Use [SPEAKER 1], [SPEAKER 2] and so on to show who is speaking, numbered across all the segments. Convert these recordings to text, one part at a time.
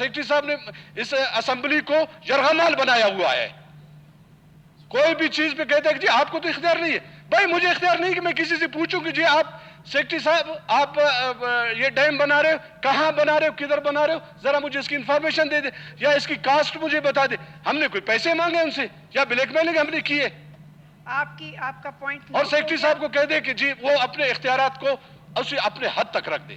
[SPEAKER 1] Secretary صاحب نے اس assembly کو یرغمال بنایا ہوا ہے. کوئی بھی چیز پہ کہتے ہیں کہ جی آپ کو تو اختیار نہیں ہے. بھائی مجھے اختیار نہیں کہ میں کسی سے پوچھوں کہ جی آپ سیکرٹری صاحب آپ یہ ڈیم بنا رہے ہو, کہاں بنا رہے ہو, کدھر بنا رہے ہو, ذرا مجھے اس کی انفارمیشن دے دے, یا اس کی کاسٹ مجھے بتا دے. ہم نے کوئی پیسے مانگے ان سے یا بلیک میلنگ ہم نے کی ہے؟
[SPEAKER 2] آپ کا پوائنٹ.
[SPEAKER 1] اور سیکرٹری صاحب کو کہہ دے کہ جی وہ اپنے اختیارات کو اسے اپنے حد تک رکھ دے.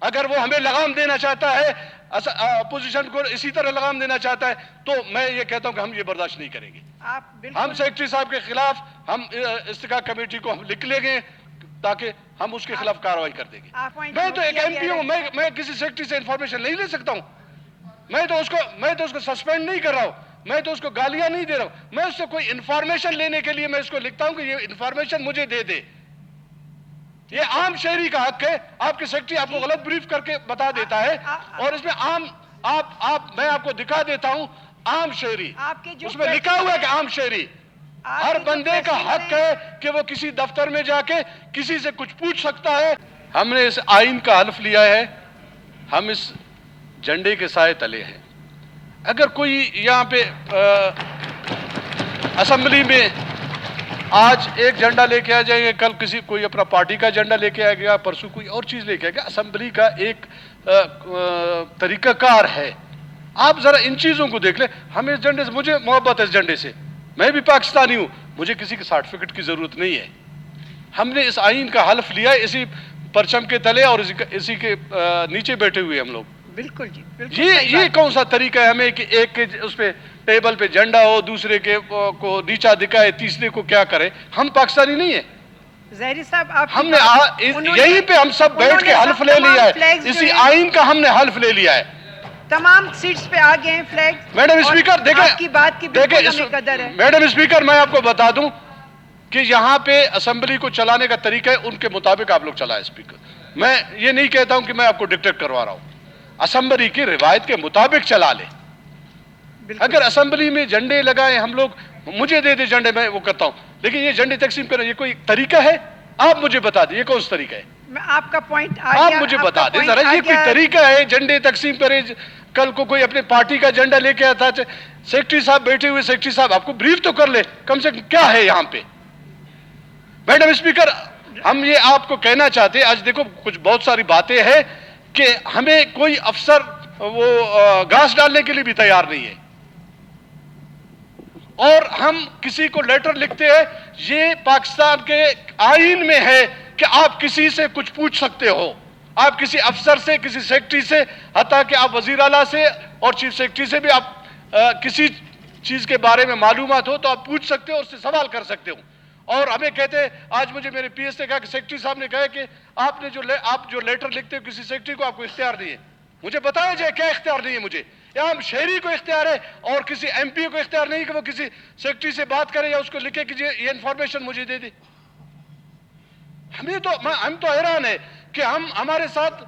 [SPEAKER 1] اگر وہ ہمیں لگام دینا چاہتا ہے, اپوزیشن کو اسی طرح لگام دینا چاہتا ہے, تو میں یہ کہتا ہوں کہ ہم یہ برداشت نہیں کریں گے. ہم سیکرٹری صاحب کے خلاف ہم استقاع کمیٹی کو ہم لکھ لیں گے تاکہ ہم اس کے خلاف کارروائی کر دیں گے. میں تو ایک ایم پی ہوں, میں کسی سیکرٹری سے انفارمیشن نہیں لے سکتا ہوں. میں تو اس کو سسپینڈ نہیں کر رہا ہوں, میں تو اس کو گالیاں نہیں دے رہا ہوں. میں اس سے کوئی انفارمیشن لینے کے لیے میں اس کو لکھتا ہوں کہ یہ انفارمیشن مجھے دے دے. یہ عام شہری کا حق ہے. آپ کے سیکرٹری آپ کو غلط بریف کر کے بتا دیتا ہے, اور اس میں میں آپ کو دکھا دیتا ہوں عام شہری, اس میں لکھا ہوا ہے کہ عام شہری. ہر بندے کا حق ہے کہ وہ کسی دفتر میں جا کے کسی سے کچھ پوچھ سکتا ہے. ہم نے اس آئین کا حلف لیا ہے, ہم اس جھنڈے کے سائے تلے ہیں. اگر کوئی یہاں پہ اسمبلی میں آج ایک جھنڈا لے کے آ جائیں گے, کل کوئی اپنا پارٹی کا جھنڈا لے کے آئے گا, پرسوں کوئی اور چیز لے کے آئے گا. اسمبلی کا ایک طریقہ کار ہے. آپ ذرا ان چیزوں کو دیکھ لیں. ہم اس جھنڈے سے, مجھے محبت ہے اس جھنڈے سے, میں بھی پاکستانی ہوں, مجھے کسی کے سرٹیفکیٹ کی ضرورت نہیں ہے. ہم نے اس آئین کا حلف لیا ہے اسی پرچم کے تلے اور اسی کے نیچے بیٹھے ہوئے ہم لوگ.
[SPEAKER 2] بالکل جی,
[SPEAKER 1] یہ کون سا طریقہ ہے ہمیں کہ ایک کے اس پہ ٹیبل پہ جھنڈا ہو, دوسرے کے کو نیچا دکھائے, تیسرے کو کیا کرے؟ ہم پاکستانی نہیں ہیں.
[SPEAKER 2] زہری صاحب
[SPEAKER 1] ہم نے یہیں پہ ہم سب بیٹھ کے حلف لے لیا ہے, اسی آئین کا ہم نے حلف لے لیا ہے.
[SPEAKER 2] تمام سیٹس پہ آگے ہیں فلیگ.
[SPEAKER 1] میڈم اسپیکر
[SPEAKER 2] دیکھیں,
[SPEAKER 1] میڈم اسپیکر میں آپ کو بتا دوں کہ یہاں پہ اسمبلی کو چلانے کا طریقہ ہے ان کے مطابق آپ لوگ چلائیں. اسپیکر میں یہ نہیں کہتا ہوں کہ میں آپ کو ڈکٹیٹ کروا رہا ہوں, اسمبلی کی روایت کے مطابق چلا لے. اگر اسمبلی میں جھنڈے لگائیں ہم لوگ, مجھے دے دے جھنڈے, میں وہ کرتا ہوں, لیکن یہ جھنڈے تقسیم کریں یہ کوئی طریقہ ہے؟ آپ مجھے بتا دیں یہ کون سا طریقہ ہے؟
[SPEAKER 2] آپ کا پوائنٹ
[SPEAKER 1] آپ مجھے بتا دیں ذرا, یہ کوئی طریقہ ہے جھنڈے تقسیم کریں؟ کل کو کوئی اپنے پارٹی کا جھنڈا لے کے آتا ہے, سیکرٹری صاحب بیٹھے ہوئے, سیکرٹری صاحب آپ کو بریف تو کر لے کم سے کم کیا ہے یہاں پہ. میڈم اسپیکر ہم یہ آپ کو کہنا چاہتے ہیں, آج دیکھو کچھ بہت ساری باتیں ہیں کہ ہمیں کوئی افسر وہ گھاس ڈالنے کے لیے بھی تیار نہیں ہے, اور ہم کسی کو لیٹر لکھتے ہیں. یہ پاکستان کے آئین میں ہے کہ آپ کسی سے کچھ پوچھ سکتے ہو, آپ کسی افسر سے, کسی سیکرٹری سے, حتیٰ کہ آپ وزیر اعلیٰ سے اور چیف سیکرٹری سے بھی آپ کسی چیز کے بارے میں معلومات ہو تو آپ پوچھ سکتے ہو, اس سے سوال کر سکتے ہو. اور ہمیں کہتے ہیں, آج مجھے میرے پی ایس نے کہا کہ سیکرٹری صاحب نے کہا کہ آپ جو لیٹر لکھتے ہو کسی سیکرٹری کو, آپ کو اختیار نہیں ہے. مجھے بتایا جائے کیا اختیار نہیں ہے مجھے؟ عام شہری کو اختیار ہے اور کسی ایم پی کو اختیار نہیں کہ وہ کسی سیکرٹری سے بات کرے یا اس کو لکھے کہ یہ انفارمیشن مجھے دے دے. ہم تو حیران ہے کہ ہمارے ساتھ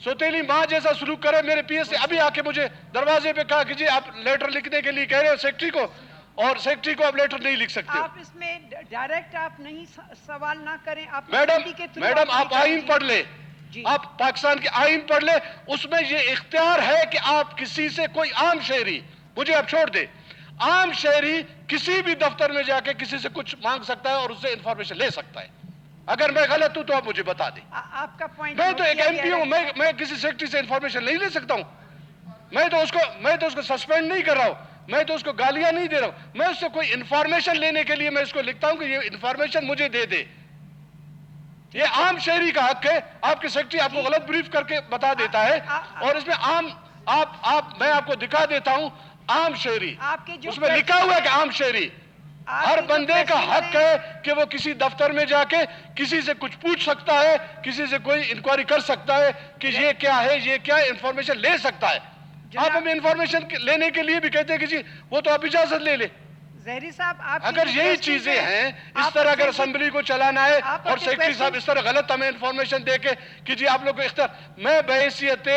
[SPEAKER 1] سوتیلی ماں جیسا سلوک کرے. میرے پی ایس سے ابھی آ کے مجھے دروازے پہ کہا کہ جی آپ لیٹر لکھنے کے لیے کہہ رہے ہو سیکرٹری کو, اور سیکرٹری کو آپ لیٹر نہیں لکھ سکتے.
[SPEAKER 2] آپ اس میں ڈائریکٹ آپ نہیں سوال نہ کریں.
[SPEAKER 1] میڈم آپ آئین پڑھ لیں, آپ پاکستان کے آئین پڑھ لیں, اس میں یہ اختیار ہے کہ آپ کسی سے, کوئی عام شہری, مجھے آپ چھوڑ دے, عام شہری کسی بھی دفتر میں جا کے کسی سے کچھ مانگ سکتا ہے اور اس سے انفارمیشن لے سکتا ہے. اگر میں غلط ہوں تو آپ مجھے بتا دیں.
[SPEAKER 2] آپ کا پوائنٹ,
[SPEAKER 1] میں تو ایک ایم پی ہوں, میں کسی سیکرٹری سے انفارمیشن نہیں لے سکتا ہوں. میں تو اس کو سسپینڈ نہیں کر رہا ہوں, میں تو اس کو گالیاں نہیں دے رہا ہوں. میں اس سے کوئی انفارمیشن لینے کے لیے میں اس کو لکھتا ہوں کہ یہ انفارمیشن مجھے دے دے. یہ عام شہری کا حق ہے. آپ کے سیکرٹری آپ کو غلط بریف کر کے بتا دیتا ہے, اور اس میں میں آپ کو دکھا دیتا ہوں عام شہری, اس میں لکھا ہوا ہے کہ عام شہری. ہر بندے کا حق ہے کہ وہ کسی دفتر میں جا کے کسی سے کچھ پوچھ سکتا ہے, کسی سے کوئی انکوائری کر سکتا ہے کہ یہ کیا ہے, یہ کیا ہے, انفارمیشن لے سکتا ہے. آپ ہمیں انفارمیشن لینے کے لیے بھی کہتے ہیں کہ جی وہ تو آپ اجازت لے لے.
[SPEAKER 2] زہری صاحب
[SPEAKER 1] اگر یہی چیزیں ہیں, اس طرح اگر اسمبلی کو چلانا ہے اور سیکرٹری صاحب اس طرح غلط ہمیں انفارمیشن دے کے کہ جی آپ لوگ کو اختیار, میں بحیثیت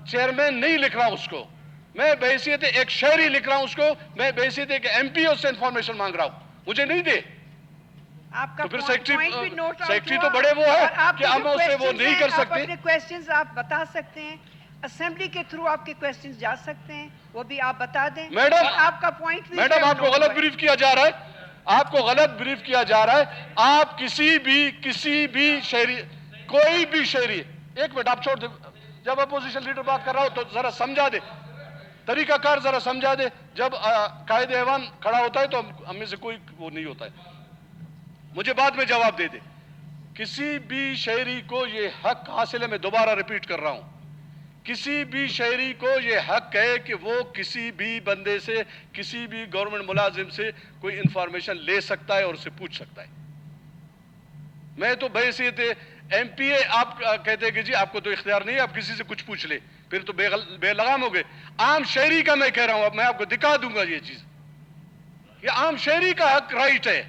[SPEAKER 1] چیئرمین نہیں لکھ رہا ہوں اس کو, میں بحیثیت ایک شہری لکھ رہا ہوں اس کو, میں بحیثیت ایک ایم پی اس سے انفارمیشن مانگ رہا ہوں, مجھے نہیں دے. تو پھر سیکرٹری تو بڑے وہ ہے کہ ہم اس سے وہ نہیں کر سکتے.
[SPEAKER 2] اپنے کویسچنز آپ بتا سکتے ہیں. असेंबली के थ्रू आपके क्वेश्चंस जा सकते हैं, वो भी आप बता दें।
[SPEAKER 1] मैडम,
[SPEAKER 2] और आपका पॉइंट भी
[SPEAKER 1] मैडम
[SPEAKER 2] है,
[SPEAKER 1] आपको
[SPEAKER 2] नोट
[SPEAKER 1] गलत
[SPEAKER 2] है।
[SPEAKER 1] ब्रीफ किया जा रहा है, आपको गलत ब्रीफ किया जा रहा है। आप किसी भी शहरी, कोई भी शहरी, एक मिनट आप छोड़ दे, जब अपोजिशन लीडर बात कर रहा हो तो जरा समझा दे, तरीकाकार जरा समझा दे। जब कायदे ऐवान खड़ा होता है तो हम में से कोई वो नहीं होता है, मुझे बाद में जवाब दे दे। किसी भी शहरी को ये हक हासिल है, मैं दोबारा रिपीट कर रहा हूं, किसी भी शहरी को ये हक है कि वो किसी भी बंदे से, किसी भी गवर्नमेंट मुलाजिम से कोई इंफॉर्मेशन ले सकता है और उसे पूछ सकता है। मैं तो बहसीयत एमपीए आप कहते हैं कि जी आपको तो इख्तियार नहीं है, आप किसी से कुछ पूछ ले, फिर तो बेलगाम हो गए। आम शहरी का मैं कह रहा हूं, अब मैं आपको दिखा दूंगा ये चीज, ये आम शहरी का हक राइट है।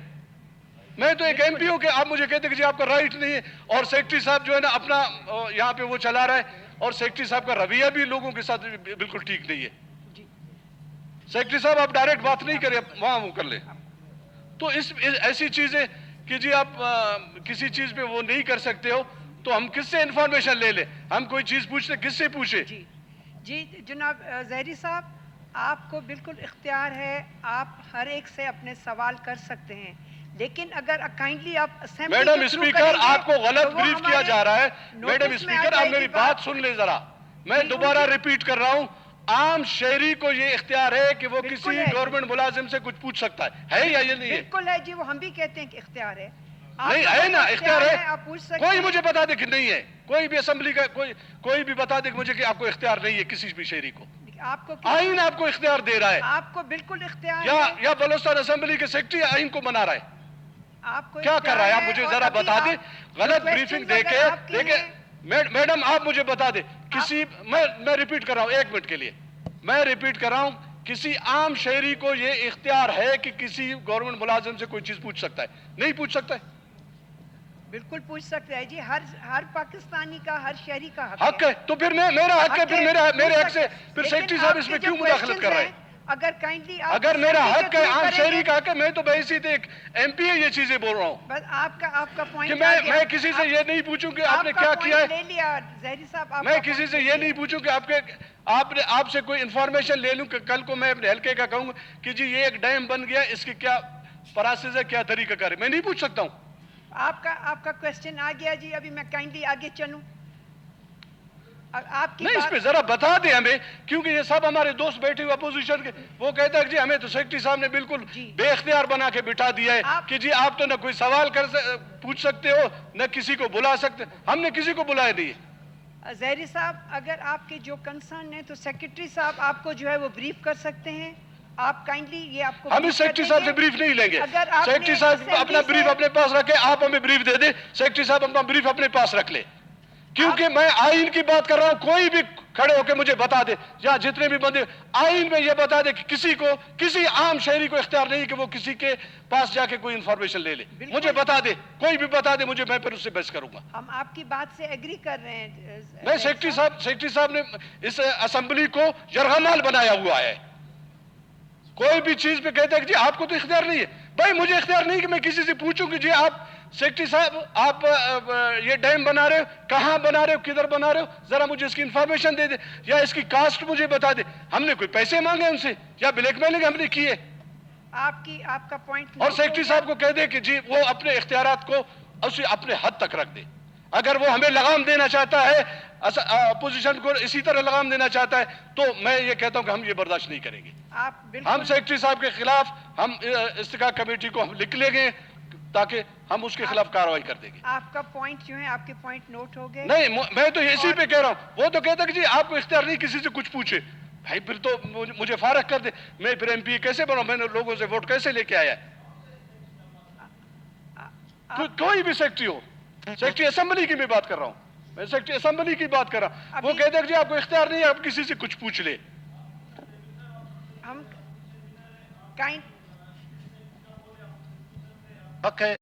[SPEAKER 1] मैं तो एक एमपीओ के, आप मुझे कहते हैं कि जी आपका राइट नहीं है, और सेक्रेटरी साहब जो है ना अपना यहाँ पे वो चला रहा है, और सेक्रेटरी साहब का रवैया भी लोगों के साथ बिल्कुल ठीक नहीं है। सेक्रेटरी साहब आप डायरेक्ट बात नहीं करें, वहां वो कर ले। तो ऐसी चीजें कि जी आप किसी चीज पे वो नहीं कर सकते हो, तो हम किससे इंफॉर्मेशन ले ले? हम कोई चीज पूछते किससे पूछे?
[SPEAKER 2] जी जनाब ज़हरी साहब, आपको बिल्कुल इख्तियार है, आप हर एक से अपने सवाल कर सकते हैं, लेकिन अगर काइंडली आप असेंबली
[SPEAKER 1] मैडम
[SPEAKER 2] के थ्रू
[SPEAKER 1] स्पीकर,
[SPEAKER 2] करेंगे,
[SPEAKER 1] आपको गलत
[SPEAKER 2] तो वो
[SPEAKER 1] ब्रीफ किया
[SPEAKER 2] हमारे
[SPEAKER 1] जा रहा है।
[SPEAKER 2] नोटिस
[SPEAKER 1] मैडम
[SPEAKER 2] में आ
[SPEAKER 1] स्पीकर, आप
[SPEAKER 2] जाएगी
[SPEAKER 1] मेरी बात सुन ले जरा, मैं
[SPEAKER 2] जी,
[SPEAKER 1] दोबारा
[SPEAKER 2] उनकी-
[SPEAKER 1] रिपीट कर रहा हूं। आम शहरी को ये इख्तियार है कि वो
[SPEAKER 2] बिल्कुल
[SPEAKER 1] किसी
[SPEAKER 2] है।
[SPEAKER 1] गवर्नमेंट मुलाजिम से कुछ पूछ सकता है या ये नहीं है?
[SPEAKER 2] बिल्कुल है जी, वो हम भी कहते हैं कि इख्तियार है।
[SPEAKER 1] नहीं
[SPEAKER 2] आपका
[SPEAKER 1] है ना,
[SPEAKER 2] कोई
[SPEAKER 1] इख्तियार है।
[SPEAKER 2] आप पूछ सकते
[SPEAKER 1] कोई
[SPEAKER 2] हैं।
[SPEAKER 1] मुझे बता दे कि नहीं है, कोई भी असेंबली का कोई भी बता दे कि मुझे कि आपको इख्तियार नहीं है किसी भी शहरी को।
[SPEAKER 2] आपको
[SPEAKER 1] आइन आपको इख्तियार दे रहा है,
[SPEAKER 2] आपको बिल्कुल इख्तियार
[SPEAKER 1] या
[SPEAKER 2] है।
[SPEAKER 1] या बलोचिस्तान असेंबली के सेक्रेटरी आइन को बना रहा है?
[SPEAKER 2] आपको
[SPEAKER 1] क्या कर रहा है? आप
[SPEAKER 2] इख्तियार
[SPEAKER 1] मुझे
[SPEAKER 2] और
[SPEAKER 1] जरा
[SPEAKER 2] अभी
[SPEAKER 1] बता दे।
[SPEAKER 2] आप-
[SPEAKER 1] गलत
[SPEAKER 2] जो
[SPEAKER 1] ब्रीफिंग
[SPEAKER 2] questions
[SPEAKER 1] देके
[SPEAKER 2] अगर आपके
[SPEAKER 1] देखे
[SPEAKER 2] हैं-
[SPEAKER 1] मैडम आप मुझे बता दे, किसी मैं रिपीट कर रहा हूं, एक मिनट के लिए मैं रिपीट कर रहा हूं, किसी आम शहरी को ये इख्तियार है कि किसी गवर्नमेंट मुलाजिम से कोई चीज पूछ सकता है? नहीं पूछ सकता है?
[SPEAKER 2] बिल्कुल पूछ सकते हैं जी, हर पाकिस्तानी का, हर शहरी का
[SPEAKER 1] हक है, तो फिर मेरा हक है, फिर मेरे हक से फिर
[SPEAKER 2] लेकिन
[SPEAKER 1] सेक्रेटरी साहब
[SPEAKER 2] आपके
[SPEAKER 1] इसमें
[SPEAKER 2] जो
[SPEAKER 1] क्यों मुदाखलत
[SPEAKER 2] questions
[SPEAKER 1] कर रहे
[SPEAKER 2] हैं,
[SPEAKER 1] हैं?
[SPEAKER 2] अगर काइंडली
[SPEAKER 1] अगर मेरा हक है, आम शहरी का हक है, मैं तो बहसीत एक एमपी है ये चीजें बोल रहा हूं
[SPEAKER 2] बस आपका
[SPEAKER 1] कि
[SPEAKER 2] पॉइंट
[SPEAKER 1] मैं किसी से ये नहीं पूछूं कि आपने क्या किया है।
[SPEAKER 2] ले लिया ज़हरी साहब,
[SPEAKER 1] मैं किसी से ये नहीं पूछूं कि आपने आपसे कोई इंफॉर्मेशन ले लूं कि कल को मैं अपने हल्के का कहूंगा कि जी ये एक डैम बन गया, इसकी क्या प्रोसेस है, क्या तरीका है, मैं नहीं पूछ सकता हूं।
[SPEAKER 2] आपका क्वेश्चन आ गया जी, अभी मैं काइंडली आगे चलूं। आपकी
[SPEAKER 1] नहीं, इस पे जरा बता दे हमें, क्योंकि ये सब हमारे दोस्त बैठे हुए अपोजिशन के, वो कहता है कि जी हमें तो सेक्रेटरी साहब ने बिल्कुल बेख्तियार बना के बिठा दिया है कि जी आप तो ना कोई सवाल पूछ सकते हो, न किसी को बुला सकते। हमने किसी को बुलाया नहीं है।
[SPEAKER 2] ज़हरी साहब, अगर आपके जो कंसर्न है तो सेक्रेटरी साहब आपको जो है वो ब्रीफ कर सकते हैं। आप काइंडली ये आपको
[SPEAKER 1] हम इस सेक्रेटरी साहब से ब्रीफ नहीं लेंगे।
[SPEAKER 2] अगर आपने
[SPEAKER 1] सेक्रेटरी साहब अपना
[SPEAKER 2] असेंबली
[SPEAKER 1] ब्रीफ
[SPEAKER 2] से-
[SPEAKER 1] अपने पास रखे, आप हमें ब्रीफ दे दे, सेक्रेटरी साहब अपना ब्रीफ अपने पास रख ले, क्योंकि मैं आइन की बात कर रहा हूं। कोई भी खड़े होकर मुझे बता दे, या जितने भी बंदे आइन में ये बता दे कि किसी आम शहरी को इख्तियार नहीं कि वो किसी के पास जाके कोई इंफॉर्मेशन ले ले। मुझे बता दे, कोई भी बता दे मुझे, मैं फिर उससे बहस करूंगा।
[SPEAKER 2] हम आपकी बात से एग्री कर रहे हैं।
[SPEAKER 1] मैं सेक्रेटरी साहब ने इस असेंबली को यरगमाल बनाया हुआ है। कोई भी चीज पे कहते हैं कि जी आपको तो इख्तियार नहीं है। भाई मुझे इख्तियार नहीं कि मैं किसी से पूछूं कि जी आप सेक्रेटरी साहब आप ये डैम बना रहे हो, कहां बना रहे हो, किधर बना रहे हो, जरा मुझे इसकी इंफॉर्मेशन दे दे, या इसकी कास्ट मुझे बता दे। हमने कोई पैसे मांगे उनसे या ब्लैकमेलिंग हमने की है?
[SPEAKER 2] आपका पॉइंट
[SPEAKER 1] और सेक्रेटरी साहब को कह दे कि जी वो अपने इख्तियारात को उसे अपने हद तक रख दे। अगर वो हमें लगाम देना चाहता है, अपोजिशन को इसी तरह लगाम देना चाहता है, तो मैं ये कहता हूं कि हम ये बर्दाश्त नहीं करेंगे। हम सेक्रेटरी साहब के खिलाफ हम इस्तिका कमेटी को हम लिख लेंगे ताकि हम उसके खिलाफ कार्रवाई कर देंगे।
[SPEAKER 2] आपका पॉइंट जो है, आपके पॉइंट नोट हो गए।
[SPEAKER 1] नहीं, मैं तो इसी पे कह रहा हूं। वो तो कहता है कि जी आपको इख्तियार नहीं किसी से कुछ पूछे। भाई फिर तो मुझे फारग कर दे, मैं फिर एमपी कैसे बनाऊं? मैंने लोगों से वोट कैसे लेके आया? कोई भी सेक्रेटरी हो, सेक्रेटरी असेंबली की मैं बात कर रहा हूं, मैं सेक्रेटरी असेंबली की बात कर रहा हूं। वो कहते हैं कि जी आपको इख्तियार नहीं है, आप किसी से कुछ पूछ ले।
[SPEAKER 2] हम काइंड
[SPEAKER 1] हक है।